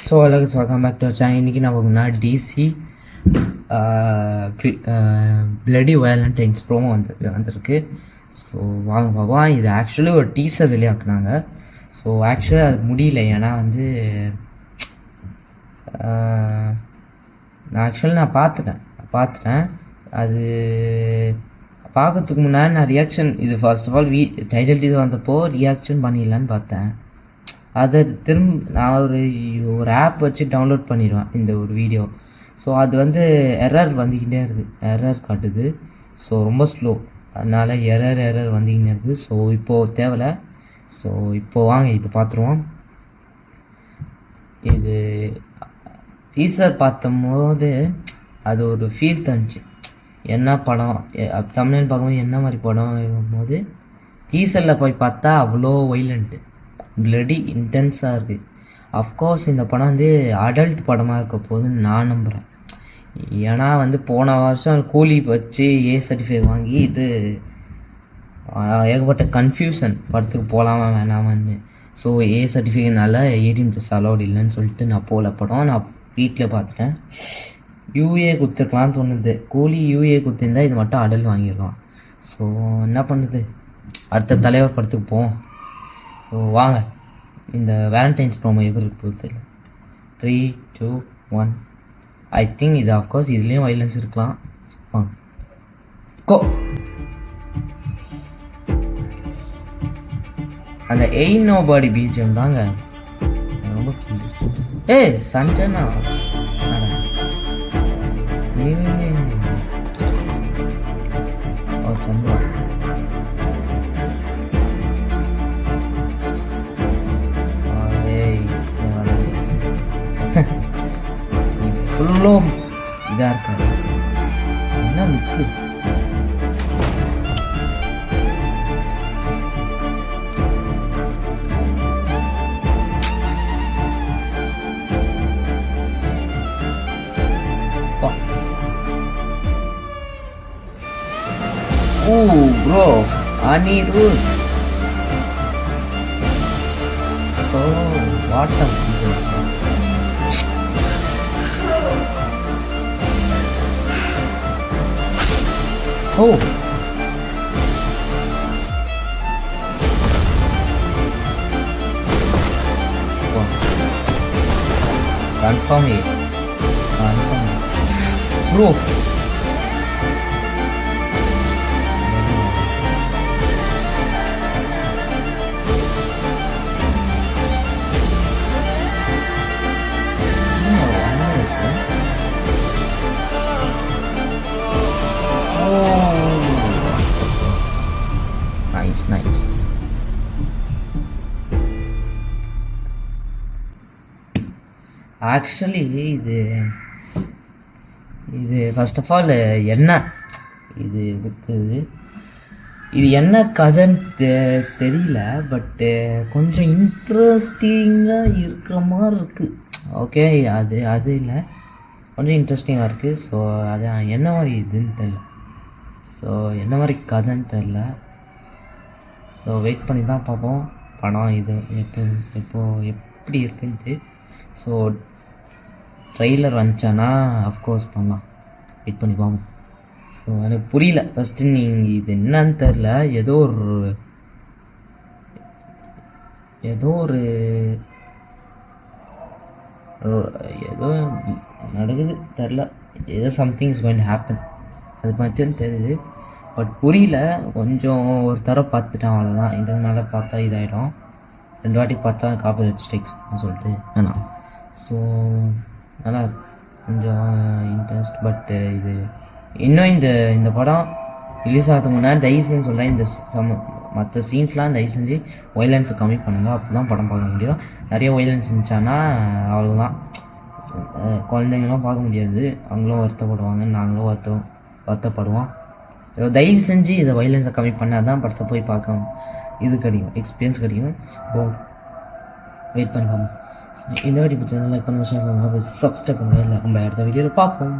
So எல்லாருக்கும் welcome back to channel. இன்றைக்கி நான் பார்த்தீங்கன்னா டிசி பிளடி வயலண்டைன்ஸ் ப்ரோமோ வந்திருக்கு. ஸோ வாங்க பாப்பா. இது ஆக்சுவலி ஒரு டீசர் வெளியாக்குனாங்க. ஸோ ஆக்சுவலி அது முடியல, ஏன்னா வந்து நான் பார்த்துட்டேன். அது பார்க்கறதுக்கு முன்னாடி நான் ரியாக்ஷன், இது first of all title teaser வந்தப்போ ரியாக்ஷன் பண்ணிடலான்னு பார்த்தேன். அதை நான் ஒரு ஆப் வச்சு டவுன்லோட் பண்ணிடுவேன் இந்த ஒரு வீடியோ. ஸோ அது வந்து எரர் வந்துக்கிட்டே இருக்குது, எரர் காட்டுது. ஸோ ரொம்ப ஸ்லோ, அதனால் எரர் வந்துக்கிட்டே இருக்குது. ஸோ இப்போது தேவையில்லை. ஸோ இப்போது வாங்க இது பார்த்துருவோம். இது டீசர் பார்த்தம்போது அது ஒரு ஃபீல் தந்துச்சு. என்ன படம் தமிழ்நாடு பார்க்கும்போது என்ன மாதிரி படம் இருக்கும்போது டீசரில் போய் பார்த்தா அவ்வளோ வைலண்ட்டு, பிளடி இன்டென்ஸாக இருக்குது. அஃப்கோர்ஸ் இந்த படம் வந்து அடல்ட் படமாக இருக்க போதுன்னு நான் நம்புகிறேன். ஏன்னா வந்து போன வருஷம் கூலி வச்சு ஏ சர்டிஃபிகேட் வாங்கி இது ஏகப்பட்ட கன்ஃபியூஷன், படத்துக்கு போகலாமா வேணாமான்னு. ஸோ ஏ சர்டிஃபிகேட்னால 18+ அலௌட் இல்லைன்னு சொல்லிட்டு நான் போகல. படம் நான் வீட்டில் பார்த்துட்டேன். யூஏ குத்துருக்கலான்னு தோணுது. கூலி யூஏ குத்திருந்தா இது மட்டும் அடல்ட் வாங்கிடலாம். ஸோ என்ன பண்ணுறது, அடுத்த தலைவர் படத்துக்கு போவோம். ஸோ வாங்க இந்த வேலண்டைன்ஸ் ப்ரோமோ எப்படி இருக்கு தெரியல. 3, 2, 1. ஐ திங்க் இது ஆஃப்கோர்ஸ் இதுலேயும் வைலன்ஸ் இருக்கலாம். வாங்க கோ. அந்த எயின் நோபாடி பீஜம் தாங்க ரொம்ப கிண்டு. சண்டனா சந்திரா ஃபுல்லோ இதாக இருக்காது. என்ன மிக்கு bro, Anirudh. So what a video. Oh, wow. Confirm it, bro. Nice. Actually இது ஃபர்ஸ்ட் ஆஃப் ஆல் என்ன இது இருக்குது, இது என்ன கதைன்னு தெரியல. பட்டு கொஞ்சம் இன்ட்ரெஸ்டிங்காக இருக்கிற மாதிரி இருக்குது. ஓகே, அது இல்லை, கொஞ்சம் இன்ட்ரெஸ்டிங்காக இருக்குது. ஸோ அது என்ன மாதிரி இதுன்னு தெரில. ஸோ என்ன மாதிரி கதைன்னு தெரில. ஸோ வெயிட் பண்ணி தான் பார்ப்போம் படம் இது எப்படி இருக்குன்ட்டு. ஸோ ட்ரெய்லர் வந்துச்சானா அஃப்கோர்ஸ் பண்ணலாம், வெயிட் பண்ணி பார்ப்போம். ஸோ எனக்கு புரியல ஃபஸ்ட்டு, நீங்கள் இது என்னன்னு தெரில. ஏதோ நடக்குது தெரில. ஏதோ something is going to happen, அது மட்டும் தெரியுது. பட் புரியல. கொஞ்சம் ஒரு தடவை பார்த்துட்டேன், அவ்வளோதான். இதுக்கு மேலே பார்த்தா இதாகிடும். 2 வாட்டி பார்த்தா காப்பிரைட் ஸ்ட்ரைக்ஸ் சொல்லிட்டு வேணாம். ஸோ நல்லா கொஞ்சம் இன்ட்ரெஸ்ட். பட்டு இது இன்னும் இந்த படம் ரிலீஸ் ஆகிறதுக்கு முன்னாடி தயவு செஞ்சு சொல்கிறேன், இந்த மற்ற சீன்ஸ்லாம் தயவு செஞ்சு வைலன்ஸை கம்மி பண்ணுங்கள். அப்போ தான் படம் பார்க்க முடியும். நிறைய வைலன்ஸ் இருந்துச்சானா அவ்வளோதான், குழந்தைங்களாம் பார்க்க முடியாது. அவங்களும் வருத்தப்படுவாங்க, நாங்களும் வருத்தப்படுவோம். தயவு செஞ்சு இதை வைலன்ஸை கம்மி பண்ணால் தான் படத்தை போய் பார்க்க இது கிடைக்கும், எக்ஸ்பீரியன்ஸ் கிடைக்கும். ஸோ வெயிட் பண்ணி பார்ப்போம். இந்த வாட்டி பிடிச்சது லைக் பண்ணுங்கள், ஷேர் பண்ணுங்கள், சப்ஸ்கிரைப் பண்ணுங்கள். எல்லாருக்கும் அடுத்த வீடியோவில் பார்ப்போம்.